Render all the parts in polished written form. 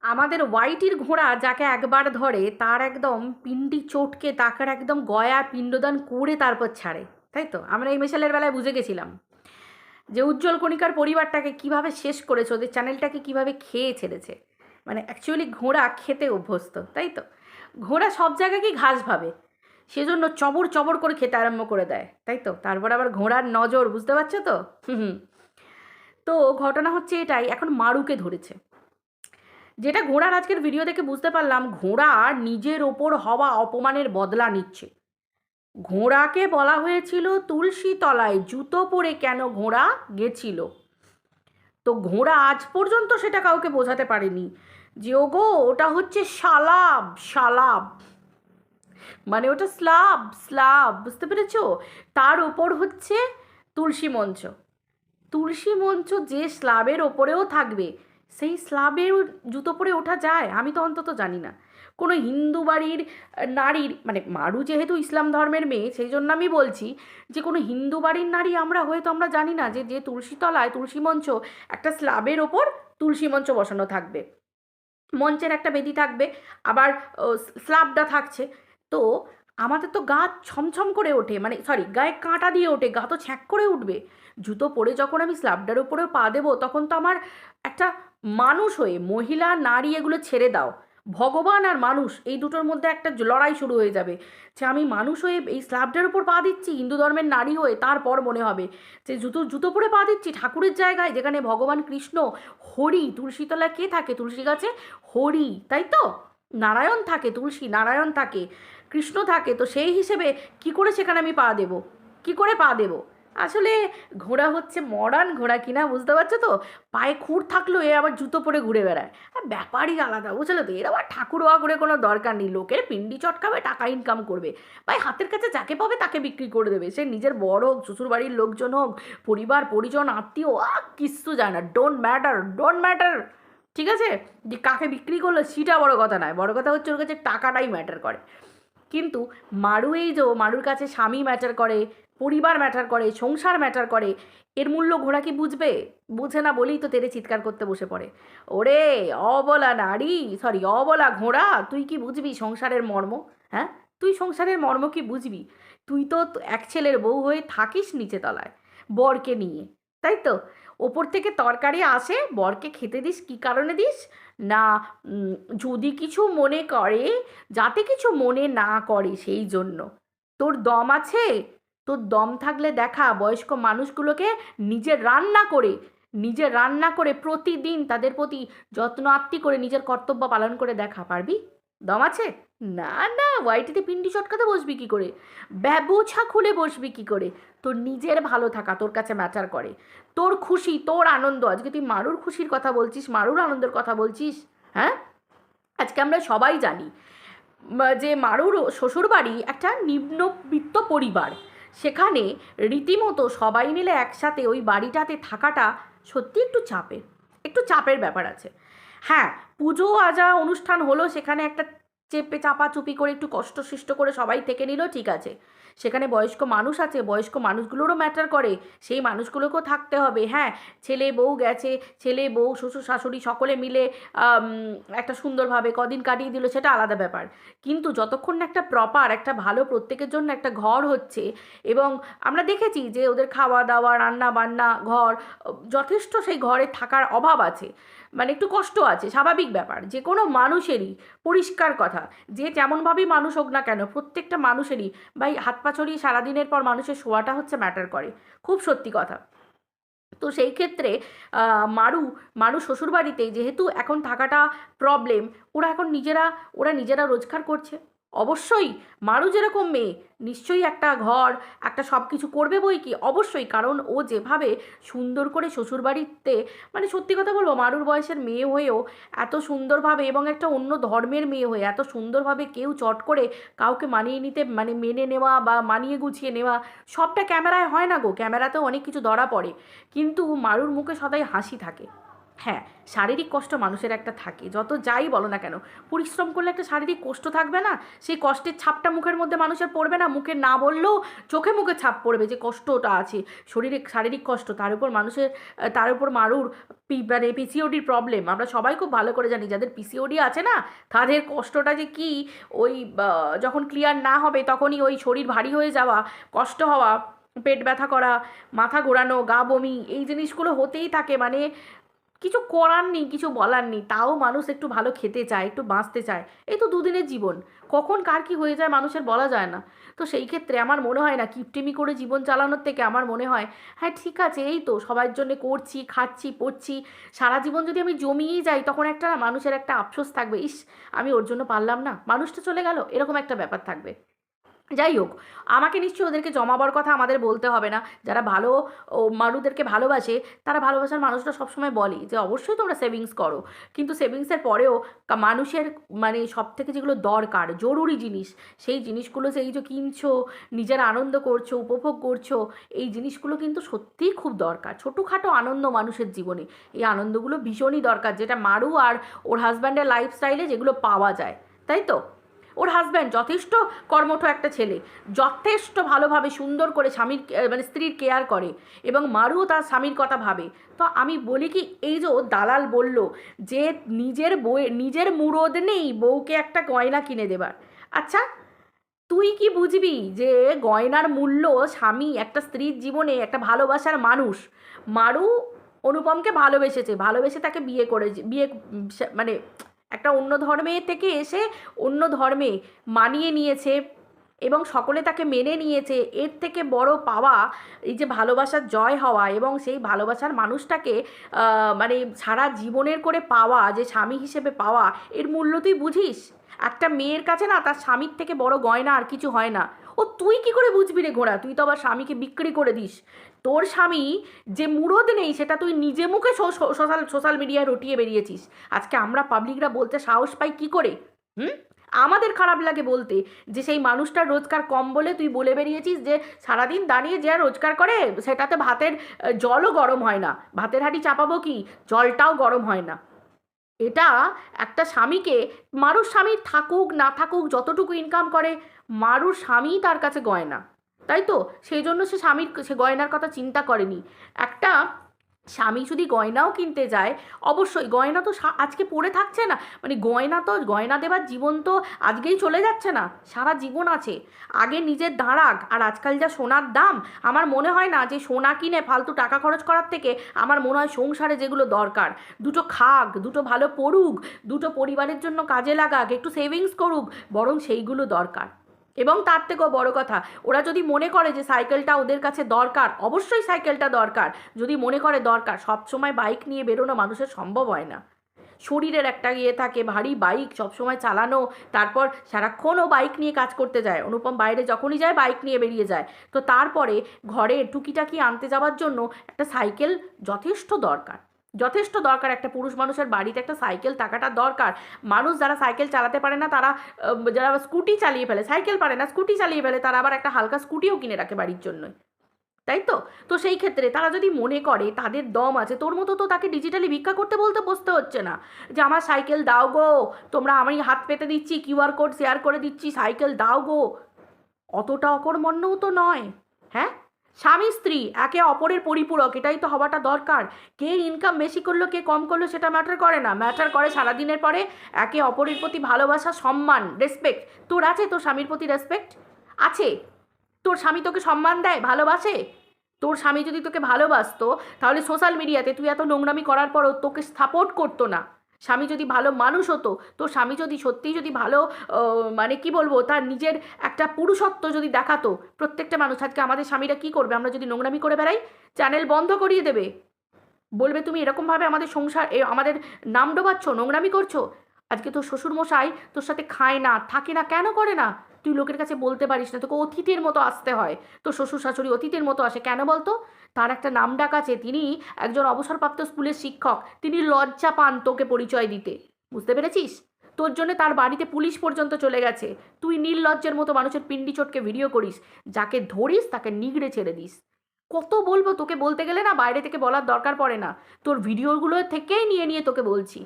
আমাদের ওয়াইটির ঘোড়া যাকে একবার ধরে তার একদম পিণ্ডি চটকে তাকে একদম গয়া পিণ্ডদান করে তারপর ছাড়ে। তাই তো আমরা এই মিশালের বেলায় বুঝে গেছিলাম যে উজ্জ্বল কণিকার পরিবারটাকে কিভাবে শেষ করেছে, ওদের চ্যানেলটাকে কিভাবে খেয়ে ছেড়েছে। মানে অ্যাকচুয়ালি ঘোড়া খেতে অভ্যস্ত, তাই তো। ঘোড়া সব জায়গাকেই ঘাস ভাবে, সেজন্য চবর চবর করে খেতে আরম্ভ করে দেয়, তাই তো। তারপর আবার ঘোড়ার নজর, বুঝতে পারছো তো। হুম। তো ঘটনা হচ্ছে এটাই, এখন মারুকে ধরেছে। যেটা ঘোড়ার আজকের ভিডিও দেখে বুঝতে পারলাম, ঘোড়া নিজের ওপর হওয়া অপমানের বদলা নিচ্ছে। ঘোড়াকে বলা হয়েছিল তুলসী তলায় জুতো পরে কেন ঘোড়া গেছিল, তো ঘোড়া আজ পর্যন্ত সেটা কাউকে বোঝাতে পারেনি যে ওগো ওটা হচ্ছে শালাব শালাব, মানে ওটা স্লাব স্লাব, বুঝতে পেরেছো। তার ওপর হচ্ছে তুলসী মঞ্চ। তুলসী মঞ্চ যে স্ল্যাবের ওপরেও থাকবে, সেই স্ল্যাবেও জুতো পরে ওঠা যায়? আমি তো অন্তত জানি না। কোনো হিন্দু বাড়ির নারীর, মানে মারু যেহেতু ইসলাম ধর্মের মেয়ে সেই জন্য আমি বলছি যে কোনো হিন্দু বাড়ির নারী আমরা হয়তো আমরা জানি না যে যে তুলসী তলায় তুলসী মঞ্চ, একটা স্ল্যাবের ওপর তুলসী মঞ্চ বসানো থাকবে, মঞ্চের একটা বেদি থাকবে, আবার স্ল্যাবটা থাকছে। তো আমাদের তো গা ছমছম করে ওঠে, মানে সরি গায়ে কাঁটা দিয়ে ওঠে, গা তো ছ্যাঁক করে উঠবে। জুতো পরে যখন আমি স্ল্যাবটার উপরেও পা দেবো তখন তো আমার একটা মানুষ হয়ে, মহিলা নারী এগুলো ছেড়ে দাও, ভগবান আর মানুষ এই দুটোর মধ্যে একটা লড়াই শুরু হয়ে যাবে। যে আমি মানুষ হয়ে এই স্ল্যাবটার উপর পা দিচ্ছি, হিন্দু ধর্মের নারী হয়ে, তারপর মনে হবে যে জুতো জুতো পরে পা দিচ্ছি ঠাকুরের জায়গায়, যেখানে ভগবান কৃষ্ণ, হরি, তুলসীতলায় কে থাকে তুলসী গাছে? হরি, তাই তো। নারায়ণ থাকে, তুলসী নারায়ণ থাকে, কৃষ্ণ থাকে, তো সেই হিসেবে কি করে সেখানে আমি পা দেবো? কি করে পা দেবো? আসলে ঘোড়া হচ্ছে মডার্ন ঘোড়া কিনা, বুঝতে পারছো তো। পায়ে খুর থাকলেও এ আবার জুতো পরে ঘুরে বেড়ায়, আর ব্যাপারই আলাদা, বুঝলে তো। এর আবার ঠাকুর হওয়া করে কোনো দরকার নেই, লোকের পিন্ডি চটকাবে, টাকা ইনকাম করবে, ভাই হাতের কাছে যাকে পাবে তাকে বিক্রি করে দেবে, সে নিজের বড় হোক, শ্বশুরবাড়ির লোকজন হোক, পরিবার পরিজন আত্মীয়, কিচ্ছু যায় না, ডোন্ট ম্যাটার, ডোন্ট ম্যাটার। ঠিক আছে, যে কাকে বিক্রি করলো সেটা বড় কথা নয়, বড় কথা হচ্ছে ওর কাছে টাকাটাই ম্যাটার করে। কিন্তু মারু, এই যে মারুর কাছে স্বামী ম্যাটার করে, পরিবার ম্যাটার করে, সংসার ম্যাটার করে, এর মূল্য ঘোড়া কি বুঝবে? বুঝে না বলেই তো তেরে চিৎকার করতে বসে পড়ে। ওরে অবলা নারী, সরি অবলা ঘোড়া, তুই কি বুঝবি সংসারের মর্ম? হ্যাঁ, তুই সংসারের মর্ম কি বুঝবি? তুই তো এক ছেলের বউ হয়ে থাকিস নিচে তলায় বরকে নিয়ে, তাই তো। ওপর থেকে তরকারি আসে, বরকে খেতে দিস কী কারণে দিস? না, যদি কিছু মনে করে, যাতে কিছু মনে না করে সেই জন্য। তোর দম আছে? তোর দম থাকলে দেখা বয়স্ক মানুষগুলোকে নিজের রান্না করে প্রতিদিন তাদের প্রতি যত্ন আত্তি করে নিজের কর্তব্য পালন করে দেখা, পারবি? দম আছে? না না, ওয়াইটিতে পিন্ডি চটকাতে বসবি কি করে? ব্যবছা খুলে বসবি কি করে? তোর নিজের ভালো থাকা তোর কাছে ম্যাটার করে, তোর খুশি, তোর আনন্দ। আজকে তুই মারুর খুশির কথা বলছিস, মারুর আনন্দের কথা বলছিস। হ্যাঁ, আজকে আমরা সবাই জানি যে মারুর শ্বশুরবাড়ি একটা নিম্নবিত্ত পরিবার, সেখানে রীতিমতো সবাই মিলে একসাথে ওই বাড়িটাতে থাকাটা সত্যি একটু চাপের ব্যাপার আছে। হ্যাঁ, পুজো আজা অনুষ্ঠান হলো, সেখানে একটা চেপে চাপাচুপি করে একটু কষ্ট সৃষ্ট করে সবাই থেকে নিল, ঠিক আছে। সেখানে বয়স্ক মানুষ আছে, বয়স্ক মানুষগুলোরও ম্যাটার করে, সেই মানুষগুলোকেও থাকতে হবে। হ্যাঁ, ছেলে বউ গেছে, ছেলে বউ শ্বশুর শাশুড়ি সকলে মিলে একটা সুন্দরভাবে কদিন কাটিয়ে দিল, সেটা আলাদা ব্যাপার। কিন্তু যতক্ষণ না একটা প্রপার, একটা ভালো প্রত্যেকের জন্য একটা ঘর হচ্ছে, এবং আমরা দেখেছি যে ওদের খাওয়া দাওয়া রান্না বান্না ঘর, যথেষ্ট সেই ঘরে থাকার অভাব আছে, মানে একটু কষ্ট আছে, স্বাভাবিক ব্যাপার যে কোনো মানুষেরই। পরিষ্কার কথা, যে যেমনভাবেই মানুষ হোক না কেন, প্রত্যেকটা মানুষেরই ভাই হাত পা ছড়িয়ে সারাদিনের পর মানুষের শোয়াটা হচ্ছে ম্যাটার করে, খুব সত্যি কথা। তো সেই ক্ষেত্রে মারু মারু শ্বশুরবাড়িতে যেহেতু এখন থাকাটা প্রবলেম, ওরা নিজেরা রোজগার করছে। অবশ্যই মারু যেরকম মেয়ে, নিশ্চয়ই একটা ঘর, একটা সব কিছু করবে বই কি, অবশ্যই। কারণ ও যেভাবে সুন্দর করে শ্বশুরবাড়িতে, মানে সত্যি কথা বলবো, মারুর বয়সের মেয়ে হয়েও এত সুন্দরভাবে, এবং একটা অন্য ধর্মের মেয়ে হয়ে এত সুন্দরভাবে কেউ চট করে কাউকে মানিয়ে নিতে, মানে মেনে নেওয়া বা মানিয়ে গুছিয়ে নেওয়া, সবটা ক্যামেরায় হয় না গো, ক্যামেরাতেও অনেক কিছু ধরা পড়ে। কিন্তু মারুর মুখে সদাই হাসি থাকে, হ্যাঁ, শারীরিক কষ্ট মানুষের একটা থাকে, যত যাই বলো না কেন। পরিশ্রম করলে একটা শারীরিক কষ্ট থাকবে না? সেই কষ্টের ছাপটা মুখের মধ্যে মানুষের পড়বে না? মুখে না বললেও চোখে মুখে ছাপ পড়বে যে কষ্টটা আছে, শরীরে শারীরিক কষ্ট। তার উপর মানুষের তার উপর মারুর মানে পিসিওডির প্রবলেম আমরা সবাই খুব ভালো করে জানি। যাদের পিসিওডি আছে না, তাদের কষ্টটা যে কি, ওই যখন ক্লিয়ার না হবে তখনই ওই শরীর ভারী হয়ে যাওয়া, কষ্ট হওয়া, পেট ব্যথা করা, মাথা ঘোরানো, গা বমি, এই জিনিসগুলো হতেই থাকে। মানে কিছু করার নেই, কিছু বলার নেই, তাও মানুষ একটু ভালো খেতে চায়, একটু বাঁচতে চায়। এই তো দুদিনের জীবন, কখন কার কী হয়ে যায় মানুষের বলা যায় না। তো সেই ক্ষেত্রে আমার মনে হয় না কিপটেমি করে জীবন চালানোর থেকে, আমার মনে হয় হ্যাঁ ঠিক আছে, এই তো সবার জন্য করছি, খাচ্ছি, পড়ছি, সারা জীবন যদি আমি জমিয়েই যাই তখন একটা না মানুষের একটা আফসোস থাকবে, ইস আমি ওর জন্য পারলাম না, মানুষটা চলে গেল, এরকম একটা ব্যাপার থাকবে। যাই হোক, আমাকে নিশ্চয়ই ওদেরকে জমাবার কথা আমাদের বলতে হবে না। যারা ভালো মানুষদেরকে ভালোবাসে, তারা ভালোবাসার মানুষরা সবসময় বলে যে অবশ্যই তোমরা সেভিংস করো, কিন্তু সেভিংসের পরেও মানুষের মানে সব থেকে যেগুলো দরকার জরুরি জিনিস, সেই জিনিসগুলো সেই যে কিনছো, নিজের আনন্দ করছো, উপভোগ করছো, এই জিনিসগুলো কিন্তু সত্যিই খুব দরকার। ছোটোখাটো আনন্দ মানুষের জীবনে, এই আনন্দগুলো ভীষণই দরকার, যেটা মারু আর ওর হাজব্যান্ডের লাইফস্টাইলে যেগুলো পাওয়া যায়, তাই তো? ওর হাজব্যান্ড যথেষ্ট কর্মঠ একটা ছেলে, যথেষ্ট ভালোভাবে সুন্দর করে স্বামীর মানে স্ত্রীর কেয়ার করে, এবং মারুও তার স্বামীর কথা ভাবে। তো আমি বলি কি, এই যে ও দালাল বলল যে নিজের নিজের মুরদ নেই বউকে একটা গয়না কিনে দেবার, আচ্ছা তুই কি বুঝবি যে গয়নার মূল্য? স্বামী একটা স্ত্রীর জীবনে একটা ভালোবাসার মানুষ, মারু অনুপমকে ভালোবেসেছে, ভালোবেসে তাকে বিয়ে করেছে, বিয়ে মানে একটা অন্য ধর্মে থেকে এসে অন্য ধর্মে মানিয়ে নিয়েছে এবং সকলে তাকে মেনে নিয়েছে। এর থেকে বড় পাওয়া এই যে ভালোবাসার জয় হওয়া এবং সেই ভালোবাসার মানুষটাকে মানে সারা জীবনের করে পাওয়া, যে স্বামী হিসেবে পাওয়া, এর মূল্য তুই বুঝিস? একটা মেয়ের কাছে না তার স্বামীর থেকে বড় গয়না আর কিছু হয় না। ও তুই কি করে বুঝবি রে ঘোড়া? তুই তো আবার স্বামীকে বিক্রি করে দিস। তোর স্বামী যে মুরদ নেই সেটা তুই নিজে মুখে সোশ্যাল মিডিয়ায় রটিয়ে বেরিয়েছিস। আজকে আমরা পাবলিকরা বলতে সাহস পাই কি করে? হুম, আমাদের খারাপ লাগে বলতে যে সেই মানুষটার রোজগার কম বলে তুই বলে বেরিয়েছিস যে সারাদিন দাঁড়িয়ে যে রোজগার করে সেটাতে ভাতের জলও গরম হয় না, ভাতের হাঁড়ি চাপাবো কি, জলটাও গরম হয় না। এটা একটা স্বামীকে, মারুর স্বামী থাকুক না থাকুক, যতটুকু ইনকাম করে, মারুর স্বামীই তার কাছে গয়না, তাই তো? সেই জন্য সে স্বামীর সে গয়নার কথা চিন্তা করেনি। একটা স্বামী যদি গয়নাও কিনতে যায়, অবশ্যই গয়না তো আজকে পড়ে থাকছে না, মানে গয়না তো গয়না দেবার জীবন তো আজকেই চলে যাচ্ছে না, সারা জীবন আছে। আগে নিজের দাঁড়াক। আর আজকাল যা সোনার দাম, আমার মনে হয় না যে সোনা কিনে ফালতু টাকা খরচ করার থেকে আমার মনে হয় সংসারে যেগুলো দরকার, দুটো খাক, দুটো ভালো পড়ুক, দুটো পরিবারের জন্য কাজে লাগাক, একটু সেভিংস করুক, বরং সেইগুলো দরকার। এবং তার থেকেও বড় কথা, ওরা যদি মনে করে যে সাইকেলটা ওদের কাছে দরকার, অবশ্যই সাইকেলটা দরকার। যদি মনে করে দরকার, সবসময় বাইক নিয়ে বেরোনো মানুষের সম্ভব হয় না। শরীরের একটা ইয়ে থাকে, ভারী বাইক সবসময় চালানো, তারপর সারাক্ষণও বাইক নিয়ে কাজ করতে যায়। অনুপম বাইরে যখনই যায় বাইক নিয়ে বেরিয়ে যায়। তো তারপরে ঘরে টুকিটাকি আনতে যাওয়ার জন্য একটা সাইকেল যথেষ্ট দরকার, যথেষ্ট দরকার। একটা পুরুষ মানুষের বাড়িতে একটা সাইকেল থাকাটা দরকার। মানুষ যারা সাইকেল চালাতে পারে না তারা, যারা স্কুটি চালিয়ে ফেলে, সাইকেল পারে না স্কুটি চালিয়ে ফেলে, তারা আবার একটা হালকা স্কুটিও কিনে রাখে বাড়ির জন্য, তাই তো? তো সেই ক্ষেত্রে তারা যদি মনে করে তাদের দম আছে, তোর মতো তো তাকে ডিজিটালি ভিক্ষা করতে বলতে বসতে হচ্ছে না যে আমার সাইকেল দাও গো, তোমরা আমি হাত পেতে দিচ্ছি, কিউআর কোড শেয়ার করে দিচ্ছি, সাইকেল দাও গো। অতটা অকর্মণ্যও তো নয়। হ্যাঁ, স্বামী স্ত্রী একে অপরের পরিপূরক, এটাই তো হওয়াটা দরকার। কে ইনকাম বেশি করলো কে কম করলো সেটা ম্যাটার করে না, ম্যাটার করে সারাদিনের পরে একে অপরের প্রতি ভালোবাসা, সম্মান, রেসপেক্ট। তোর আছে তোর স্বামীর প্রতি রেসপেক্ট? আছে? তোর স্বামী তোকে সম্মান দেয়, ভালোবাসে? তোর স্বামী যদি তোকে ভালোবাসতো তাহলে সোশ্যাল মিডিয়াতে তুই এত নোংরামি করার পরও তোকে সাপোর্ট করতো না। স্বামী যদি ভালো মানুষ হতো, তোর স্বামী যদি সত্যিই যদি ভালো মানে কি বলবো, তার নিজের একটা পুরুষত্ব যদি দেখাতো, প্রত্যেকটা মানুষ, আজকে আমাদের স্বামীরা কি করবে, আমরা যদি নোংরামি করে বেড়াই চ্যানেল বন্ধ করিয়ে দেবে, বলবে তুমি এরকমভাবে আমাদের সংসার আমাদের নাম ডোবাচ্ছ, নোংরামি করছো। আজকে তোর শ্বশুরমশাই তোর সাথে খায় না, থাকে না, কেন করে না? তুই লোকের কাছে বলতে পারিস না, তোকে অতিথির মতো আসতে হয়। তোর শ্বশুর শাশুড়ি অতিথির মতো আসে কেন বলতো? তার একটা নাম ডাক আছে, তিনি একজন অবসরপ্রাপ্ত স্কুলের শিক্ষক, তিনি লজ্জা পান তোকে পরিচয় দিতে, বুঝতে পেরেছিস? তোর জন্য তার বাড়িতে পুলিশ পর্যন্ত চলে গেছে, তুই নির্লজ্জের মতো মানুষের পিন্ডি চটকে ভিডিও করিস, যাকে ধরিস তাকে নিগড়ে ছেড়ে দিস। কত বলবো তোকে, বলতে গেলে না বাইরে থেকে বলার দরকার পড়ে না, তোর ভিডিওগুলো থেকেই নিয়ে নিয়ে তোকে বলছি।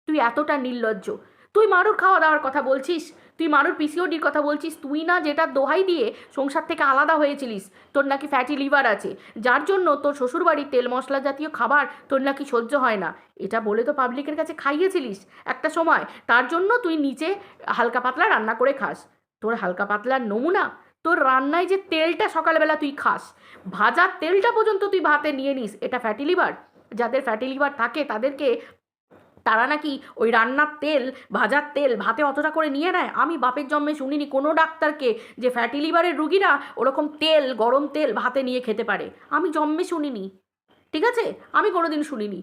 তুই এতটা নির্লজ্জ। তুই মারুর খাওয়া দাওয়ার কথা বলছিস, তুই মারুর পিসিওডির কথা বলছিস, তুই না যেটা দোহাই দিয়ে সংসার থেকে আলাদা হয়েছিলিস, তোর নাকি ফ্যাটি লিভার আছে, যার জন্য তোর শ্বশুরবাড়ির তেল মশলা জাতীয় খাবার তোর নাকি সহ্য হয় না, এটা বলে তো পাবলিকের কাছে খাইয়েছিলিস একটা সময়, তার জন্য তুই নিচে হালকা পাতলা রান্না করে খাস। তোর হালকা পাতলার নমুনা, তোর রান্নায় যে তেলটা সকালবেলা তুই খাস, ভাজার তেলটা পর্যন্ত তুই ভাতে নিয়ে নিস, এটা ফ্যাটি লিভার? যাদের ফ্যাটি লিভার থাকে তাদেরকে, তারা নাকি ওই রান্নার তেল, ভাজার তেল ভাতে অতটা করে নিয়ে নেয়? আমি বাপের জন্মে শুনিনি কোনো ডাক্তারকে যে ফ্যাটি লিভারের রুগীরা ওরকম তেল, গরম তেল ভাতে নিয়ে খেতে পারে, আমি জন্মে শুনিনি। ঠিক আছে, আমি কোনোদিন শুনিনি।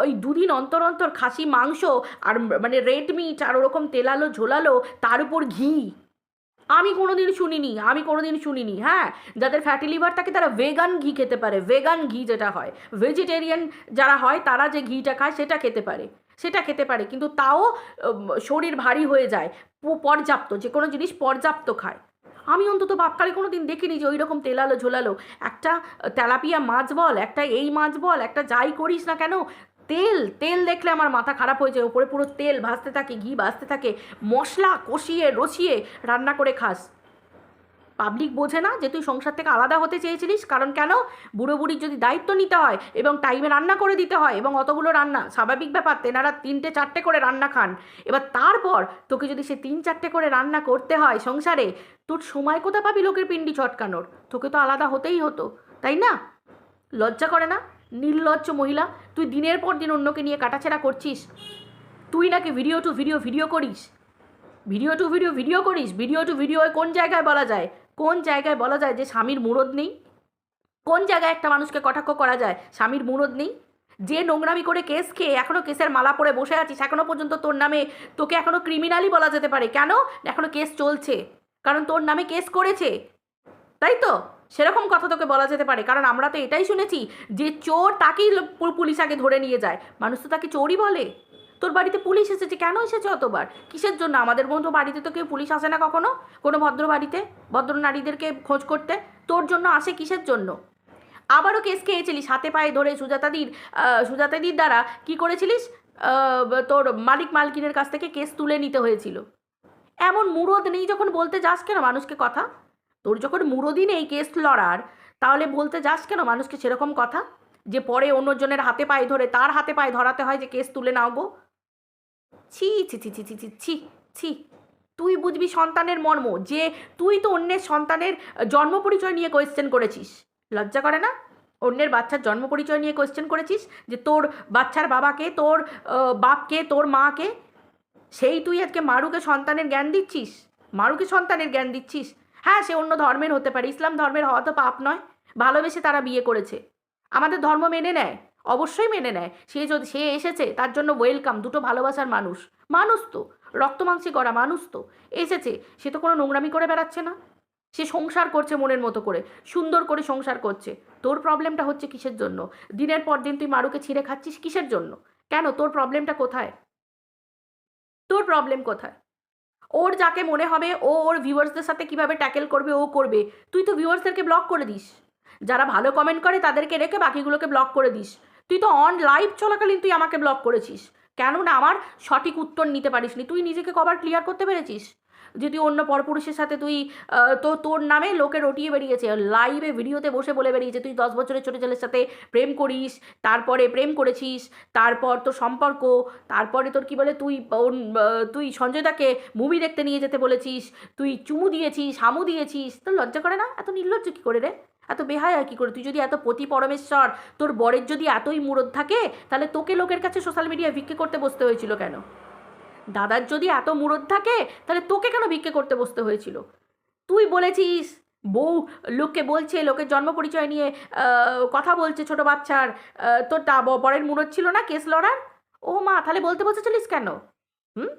ওই দুদিন অন্তর অন্তর খাসি মাংস আর মানে রেড মিট আর ওরকম তেলালো ঝোলালো, তার উপর ঘি, আমি কোনোদিন শুনিনি, আমি কোনোদিন শুনিনি। হ্যাঁ, যাদের ফ্যাটি লিভার থাকে তারা ভেগান ঘি খেতে পারে, ভেগান ঘি যেটা হয়, ভেজিটেরিয়ান যারা হয় তারা যে ঘিটা খায় সেটা খেতে পারে, সেটা খেতে পারে, কিন্তু তাও শরীর ভারী হয়ে যায়, পর্যাপ্ত, যে কোনো জিনিস পর্যাপ্ত খায়। আমি অন্তত বাপকালে কোনো দিন দেখিনি যে ওই রকম তেলালো ঝোলালো একটা তেলাপিয়া মাছ বল, একটা এই মাছ বল, একটা যাই করিস না কেন, তেল তেল দেখলে আমার মাথা খারাপ হয়ে যায়, ওপরে পুরো তেল ভাসতে থাকে, ঘি ভাসতে থাকে, মশলা কষিয়ে রসিয়ে রান্না করে খাস। পাবলিক বোঝে না যে তুই সংসার থেকে আলাদা হতে চেয়েছিলিস, কারণ কেন, বুড়ো বুড়ির যদি দায়িত্ব নিতে হয় এবং টাইমে রান্না করে দিতে হয়, এবং অতগুলো রান্না স্বাভাবিক ব্যাপার, তেনারা 3টে 4টে করে রান্না খান, এবার তারপর তোকে যদি সে 3-4টে করে রান্না করতে হয় সংসারে, তোর সময় কোথা পাবি লোকের পিন্ডি চটকানোর? তোকে তো আলাদা হতেই হতো, তাই না? লজ্জা করে না? নির্লজ্জ মহিলা, তুই দিনের পর দিন অন্যকে নিয়ে কাটাছেড়া করছিস। তুই নাকি ভিডিও টু ভিডিও ভিডিও করিস, ভিডিও টু ভিডিও ভিডিও করিস, ভিডিও টু ভিডিও কোন জায়গায় বলা যায়, কোন জায়গায় বলা যায় যে স্বামীর মুরদ নেই? কোন জায়গায় একটা মানুষকে কটাক্ষ করা যায় স্বামীর মুরদ নেই? যে নোংরামি করে কেস খেয়ে এখনও কেসের মালা পরে বসে আছিস, এখনও পর্যন্ত তোর নামে, তোকে এখনও ক্রিমিনালই বলা যেতে পারে, কেন? এখনও কেস চলছে, কারণ তোর নামে কেস করেছে, তাই তো? সেরকম কথা তোকে বলা যেতে পারে, কারণ আমরা তো এটাই শুনেছি যে চোর তাকেই পুলিশ আগে ধরে নিয়ে যায়, মানুষ তো তাকে চোরই বলে। তোর বাড়িতে পুলিশ এসেছে, কেন এসেছে অতবার, কিসের জন্য? আমাদের মতো বাড়িতে তো কেউ পুলিশ আসে না কখনো, কোনো ভদ্র বাড়িতে ভদ্র নারীদেরকে খোঁজ করতে, তোর জন্য আসে কিসের জন্য? আবারও কেস খেয়েছিলিস হাতে পায়ে ধরে, সুজাতাদির দ্বারা কি করেছিলিস, তোর মালিক মালকিনের কাছ থেকে কেস তুলে নিতে হয়েছিল। এমন মুরদ নেই যখন বলতে যাস কেন মানুষকে কথা? তোর যখন মুরদই নেই কেস লড়ার, তাহলে বলতে যাস কেন মানুষকে সেরকম কথা, যে পরে অন্যজনের হাতে পায়ে ধরে, তার হাতে পায়ে ধরাতে হয় যে কেস তুলে নাও গো? ছি ছি ছি ছি ছি ছি ছি ছি। তুই বুঝবি সন্তানের মর্ম, যে তুই তো অন্যের সন্তানের জন্ম পরিচয় নিয়ে কোয়েশ্চেন করেছিস, লজ্জা করে না? অন্যের বাচ্চার জন্ম পরিচয় নিয়ে কোয়েশ্চেন করেছিস যে তোর বাচ্চার বাবাকে, তোর বাপকে, তোর মাকে, সেই তুই আজকে মারুকে সন্তানের জ্ঞান দিচ্ছিস, মারুকে সন্তানের জ্ঞান দিচ্ছিস। হ্যাঁ, সে অন্য ধর্মের হতে পারে, ইসলাম ধর্মের হওয়া তো পাপ নয়, ভালোবেসে তারা বিয়ে করেছে, আমাদের ধর্ম মেনে নেয়, অবশ্যই মেনে নেয়, সে এসেছে তার জন্য ওয়েলকাম, দুটো ভালোবাসার মানুষ, মানুষ তো, রক্ত মাংসে গড়া মানুষ তো এসেছে, সে তো কোনো নোংরামি করে বেড়াচ্ছে না, সে সংসার করছে মনের মতো করে, সুন্দর করে সংসার করছে। তোর প্রবলেমটা হচ্ছে কিসের জন্য? দিনের পর দিন তুই মারুকে ছিঁড়ে খাচ্ছিস কিসের জন্য? কেন, তোর প্রবলেমটা কোথায়? তোর প্রবলেম কোথায়? ওর যাকে মনে হবে ও ওর ভিউয়ার্সদের সাথে কিভাবে ট্যাকেল করবে ও করবে, তুই তো ভিউয়ার্সদেরকে ব্লক করে দিস, যারা ভালো কমেন্ট করে তাদেরকে রেখে বাকিগুলোকে ব্লক করে দিস। তুই তো অন লাইভ চলাকালীন তুই আমাকে ব্লক করেছিস, কেন না? আমার সঠিক উত্তর নিতে পারিসনি, তুই নিজেকে কবার ক্লিয়ার করতে পেরেছিস যে তুই অন্য পরপুরুষের সাথে তুই তো তোর নামে লোকে রটিয়ে বেরিয়েছে, লাইভে ভিডিওতে বসে বলে বেরিয়েছে তুই 10 বছরের ছোটো ছেলের সাথে প্রেম করিস, তারপরে প্রেম করেছিস, তারপর তোর সম্পর্ক, তারপরে তোর কি বলে তুই সঞ্জয় দাকে মুভি দেখতে নিয়ে যেতে বলেছিস, তুই চুমু দিয়েছিস, হামু দিয়েছিস, তোর লজ্জা করে না? এত নির্লজ্জ কী করে রে, এত বেহায়া কী করে? তুই যদি এত পতি পরমেশ্বর, তোর বরের যদি এতই মুরদ থাকে, তাহলে তোকে লোকের কাছে সোশ্যাল মিডিয়ায় ভিক্ষে করতে বসতে হয়েছিল কেন? দাদার যদি এত মুরদ থাকে তাহলে তোকে কেন ভিক্ষে করতে বসতে হয়েছিল? তুই বলেছিস বউ লোককে বলছে, লোকের জন্ম পরিচয় নিয়ে কথা বলছে ছোট বাচ্চার, তোর বরের মুরদ ছিল না কেস লড়ার? ও মা, তাহলে বলতে বসেছিলিস কেন? হুম,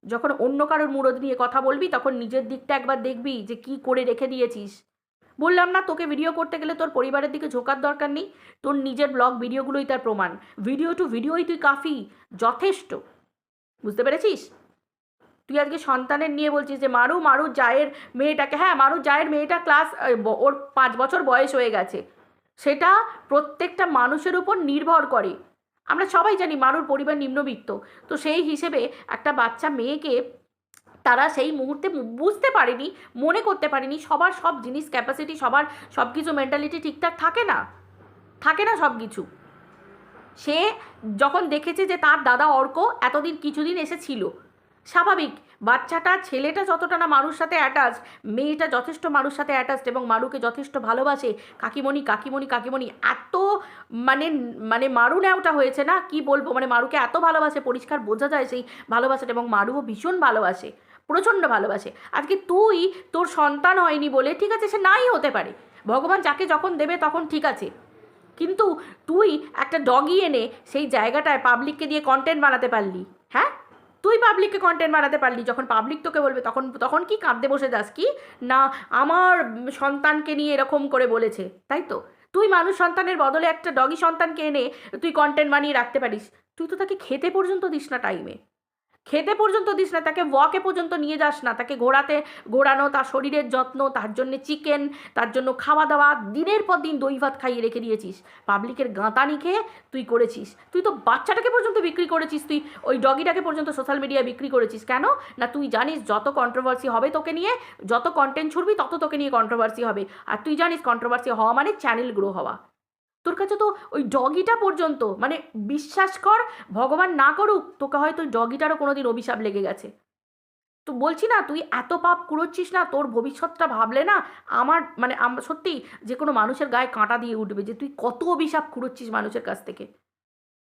যখন অন্য কারোর মুরদ নিয়ে কথা বলবি তখন নিজের দিকটা একবার দেখবি যে কি করে রেখে দিয়েছিস। বললাম না, তোকে ভিডিও করতে গেলে তোর পরিবারের দিকে ঝোঁকার দরকার নেই, তোর নিজের ব্লগ ভিডিওগুলোই তার প্রমাণ, ভিডিও টু ভিডিওই তুই কাফি, যথেষ্ট। বুঝতে পেরেছিস? তুই আজকে সন্তানের নিয়ে বলছিস যে মারুর জায়ের মেয়েটাকে, হ্যাঁ মারুর জায়ের মেয়েটা ক্লাস, ওর 5 বছর বয়স হয়ে গেছে, সেটা প্রত্যেকটা মানুষের উপর নির্ভর করে। আমরা সবাই জানি মারুর পরিবার নিম্নবিত্ত, তো সেই হিসেবে একটা বাচ্চা মেয়েকে তারা সেই মুহূর্তে বুঝতে পারেনি, মনে করতে পারেনি, সবার সব জিনিস ক্যাপাসিটি, সবার সব কিছু মেন্টালিটি ঠিকঠাক থাকে না, থাকে না সব কিছু। সে যখন দেখেছে যে তার দাদা অর্ক এতদিন কিছুদিন এসেছিল, স্বাভাবিক বাচ্চাটা, ছেলেটা যতটা না মারুর সাথে অ্যাটাচ, মেয়েটা যথেষ্ট মারুর সাথে অ্যাটাচড এবং মারুকে যথেষ্ট ভালোবাসে। কাকিমণি কাকিমণি কাকিমণি এত মানে মানে মারু নেওয়াটা হয়েছে না, কি বলবো, মানে মারুকে এত ভালোবাসে, পরিষ্কার বোঝা যায় সেই ভালোবাসাটা, এবং মারুও ভীষণ ভালোবাসে, প্রচণ্ড ভালোবাসে। আজকে তুই, তোর সন্তান হয়নি বলে, ঠিক আছে সে নাই হতে পারে, ভগবান যাকে যখন দেবে তখন ঠিক আছে, কিন্তু তুই একটা ডগি এনে সেই জায়গাটায় পাবলিককে দিয়ে কন্টেন্ট বানাতে পারলি। হ্যাঁ, তুই পাবলিককে কন্টেন্ট বানাতে পারলি, যখন পাবলিক তোকে বলবে তখন তখন কি কাঁদতে বসে যাস কি না আমার সন্তানকে নিয়ে এরকম করে বলেছে, তাই তো? তুই মানুষ সন্তানের বদলে একটা ডগি সন্তানকে এনে তুই কন্টেন্ট বানিয়ে রাখতে পারিস। তুই তো তাকে খেতে পর্যন্ত দিস না টাইমে, খেতে পর্যন্ত দিস না, তাকে ওয়াকে পর্যন্ত নিয়ে যাস না, তাকে ঘোরানো, তার শরীরের যত্ন, তার জন্য চিকেন, তার জন্য খাওয়া দাওয়া, দিনের পর দিন দই ভাত খাইয়ে রেখে দিয়েছিস, পাবলিকের গাঁতানি খেয়ে তুই করেছিস। তুই তো বাচ্চাটাকে পর্যন্ত বিক্রি করেছিস, তুই ওই ডগিটাকে পর্যন্ত সোশ্যাল মিডিয়ায় বিক্রি করেছিস। কেন না, তুই জানিস যত কন্ট্রোভার্সি হবে তোকে নিয়ে, যত কন্টেন্ট ছুড়বি তত তোকে নিয়ে কন্ট্রোভার্সি হবে, আর তুই জানিস কন্ট্রোভার্সি হওয়া মানে চ্যানেল গ্রো হওয়া। তোর কাছে তো ওই ডগিটা পর্যন্ত, মানে বিশ্বাস কর, ভগবান না করুক তোকে হয়তো ওই ডগিটারও কোনো দিন অভিশাপ লেগে গেছে। তো বলছি না, তুই এত পাপ কুড়োচ্ছিস না, তোর ভবিষ্যৎটা ভাবলে না আমার মানে সত্যি যে কোনো মানুষের গায়ে কাঁটা দিয়ে উঠবে, যে তুই কত অভিশাপ কুড়োচ্ছিস মানুষের কাছ থেকে।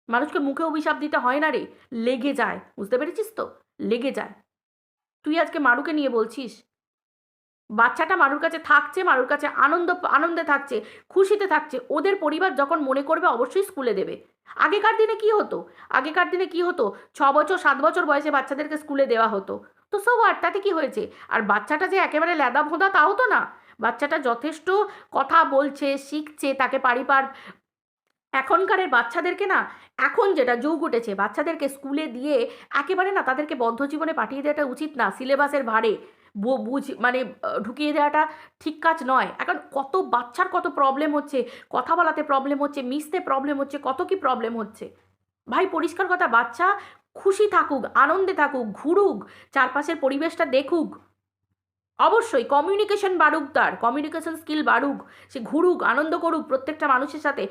মানুষকে মুখে অভিশাপ দিতে হয় না রে, লেগে যায়, বুঝতে পেরেছিস তো, লেগে যায়। তুই আজকে মারুকে নিয়ে বলছিস, বাচ্চাটা মারুর কাছে থাকছে, মারুর কাছে আনন্দে থাকছে, খুশিতে থাকছে, ওদের পরিবার যখন মনে করবে অবশ্যই স্কুলে দেবে। আগেকার দিনে কি হতো, আগেকার দিনে কি হতো, 6 বছর 7 বছর বয়সে বাচ্চাদেরকে স্কুলে দেওয়া হতো, তো সো হোয়াট, তাতে কি হয়েছে? আর বাচ্চাটা যে একেবারে ল্যাদা ভোঁদা তাও তো না, বাচ্চাটা যথেষ্ট কথা বলছে, শিখছে, তাকে এখনকারের বাচ্চাদেরকে না, এখন যেটা যুগ উঠেছে, বাচ্চাদেরকে স্কুলে দিয়ে একেবারে না তাদেরকে বদ্ধ জীবনে পাঠিয়ে দেওয়াটা উচিত না, সিলেবাসের ভারে মানে ঢুকিয়ে দেওয়াটা ঠিক কাজ নয়। এখন কত বাচ্চার কত প্রবলেম হচ্ছে, কথা বলাতে প্রবলেম হচ্ছে, মিশতে প্রবলেম হচ্ছে, কত কি প্রবলেম হচ্ছে। ভাই পরিষ্কার কথা, বাচ্চা খুশি থাকুক, আনন্দে থাকুক, ঘুরুক, চারপাশের পরিবেশটা দেখুক, অবশ্যই কমিউনিকেশন বাড়ুক, তার কমিউনিকেশন স্কিল বাড়ুক, সে ঘুরুক, আনন্দ করুক প্রত্যেকটা মানুষের সাথে।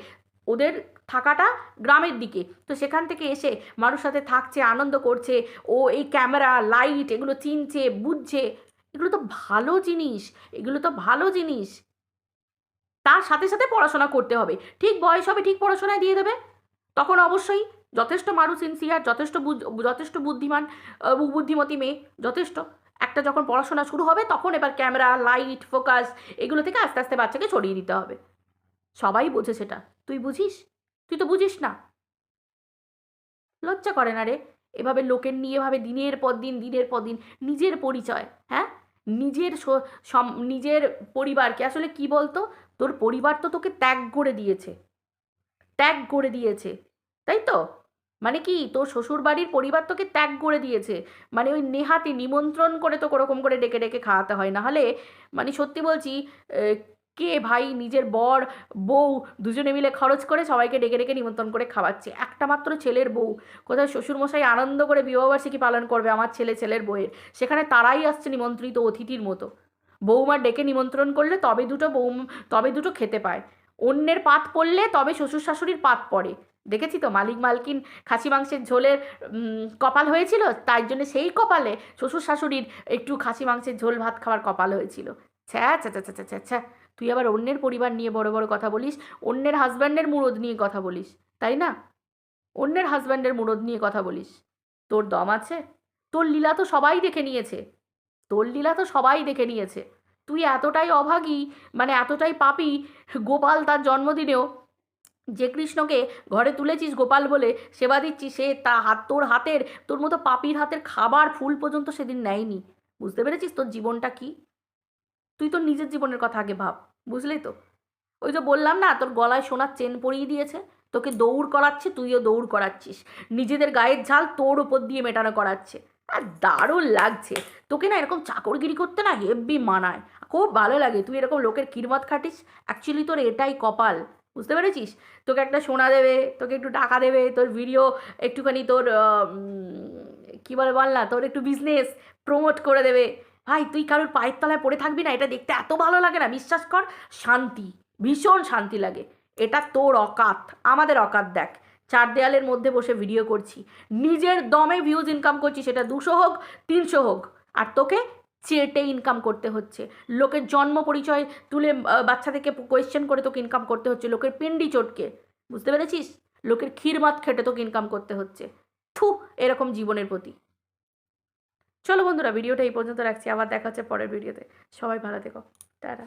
ওদের থাকাটা গ্রামের দিকে, তো সেখান থেকে এসে মানুষের সাথে থাকছে, আনন্দ করছে, ও এই ক্যামেরা লাইট এগুলো চিনছে, বুঝছে, এগুলো তো ভালো জিনিস, এগুলো তো ভালো জিনিস। তার সাথে সাথে পড়াশোনা করতে হবে, ঠিক বয়স হবে ঠিক পড়াশোনায় দিয়ে দেবে, তখন অবশ্যই যথেষ্ট মানুষ সিনসিয়ার, যথেষ্ট বুদ্ধিমান, বুদ্ধিমতী মেয়ে, যথেষ্ট। একটা যখন পড়াশোনা শুরু হবে তখন এবার ক্যামেরা লাইট ফোকাস এগুলো থেকে আস্তে আস্তে বাচ্চাকে ছড়িয়ে দিতে হবে। সবাই বোঝে সেটা, তুই বুঝিস? তুই তো বুঝিস না। লজ্জা করে না রে এভাবে লোকের নিয়ে, এভাবে দিনের পর দিন নিজের পরিচয়, হ্যাঁ, নিজের পরিবারকে, আসলে কি বলতো, তোর পরিবার তো তোকে ত্যাগ করে দিয়েছে, তাই তো? মানে কি, তোর শ্বশুরবাড়ির পরিবার তোকে ত্যাগ করে দিয়েছে, মানে ওই নেহাতি নিমন্ত্রণ করে তোকে ওরকম করে ডেকে ডেকে খাওয়াতে হয়, না হলে মানে সত্যি বলছি, কে ভাই নিজের বর বউ দুজনে মিলে খরচ করে সবাইকে ডেকে ডেকে নিমন্ত্রণ করে খাওয়াচ্ছে, একটা মাত্র ছেলের বউ, কোথায় শ্বশুরমশাই আনন্দ করে বিবাহবার্ষিকী পালন করবে আমার ছেলের বউয়ের, সেখানে তারাই আসছে নিমন্ত্রিত অতিথির মতো। বৌমা ডেকে নিমন্ত্রণ করলে তবে দুটো খেতে পায়, অন্যের পাত পড়লে তবে শ্বশুর শাশুড়ির পাত পড়ে। দেখেছি তো, মালিক মালকিন খাসি মাংসের ঝোলের কপাল হয়েছিল, তাই জন্য সেই কপালে শ্বশুর শাশুড়ির একটু খাসি মাংসের ঝোল ভাত খাওয়ার কপাল হয়েছিল। ছ্যা ছ্যা ছ্যা ছ্যা ছ্যা ছ্যা, তুই আবার অন্যের পরিবার নিয়ে বড় বড় কথা বলিস, অন্যের হাজব্যান্ডের মুরদ নিয়ে কথা বলিস, তাই না? অন্যের হাজব্যান্ডের মুরদ নিয়ে কথা বলিস, তোর দম আছে? তোর লীলা তো সবাই দেখে নিয়েছে, তোর লীলা তো সবাই দেখে নিয়েছে। তুই এতটাই অভাগী, মানে এতটাই পাপী, গোপাল তার জন্মদিনেও যে কৃষ্ণকে ঘরে তুলেছিস গোপাল বলে সেবা দিচ্ছিস, সে তোর হাতের, তোর মতো পাপির হাতের খাবার ফুল পর্যন্ত সেদিন নেয়নি। বুঝতে পেরেছিস তোর জীবনটা কি? তুই তোর নিজের জীবনের কথা আগে ভাব, বুঝলি তো? ওই যে বললাম না, তোর গলায় সোনার চেন পরিয়ে দিয়েছে, তোকে দৌড় করাচ্ছে, তুইও দৌড় করাচ্ছিস, নিজেদের গায়ের ঝাল তোর ওপর দিয়ে মেটানো করাচ্ছে। আর দারুণ লাগছে তোকে না, এরকম চাকরগিরি করতে না হেব্বি মানায়, খুব ভালো লাগে, তুই এরকম লোকের কিরমত খাটিস, অ্যাকচুয়ালি তোর এটাই কপাল, বুঝতে পেরেছিস? তোকে একটা সোনা দেবে, তোকে একটু টাকা দেবে, তোর ভিডিও একটুখানি তোর কী বলে বল না, তোর একটু বিজনেস প্রমোট করে দেবে। ভাই তুই কারোর পায়ের তলায় পড়ে থাকবি না, এটা দেখতে এত ভালো লাগে না, বিশ্বাস কর। শান্তি, ভীষণ শান্তি লাগে। এটা তোর অকাত, আমাদের অকাত দেখ। চার দেয়ালের মধ্যে বসে ভিডিও করছি, নিজের দমে ভিউজ ইনকাম করছি, সেটা 200 হোক 300 হোক, আর তোকে চেটে ইনকাম করতে হচ্ছে। লোকের জন্ম পরিচয় তুলে বাচ্চা থেকে কোয়েশ্চেন করে তোকে ইনকাম করতে হচ্ছে, লোকের পিন্ডি চটকে, বুঝতে পেরেছিস? লোকের ক্ষীরমাত খেটে তোকে ইনকাম করতে হচ্ছে। থু, এরকম জীবনের প্রতি। চলো বন্ধুরা, ভিডিওটা এই পর্যন্ত রাখছি, আবার দেখা হচ্ছে পরের ভিডিওতে। সবাই ভালো থেকো, টাটা।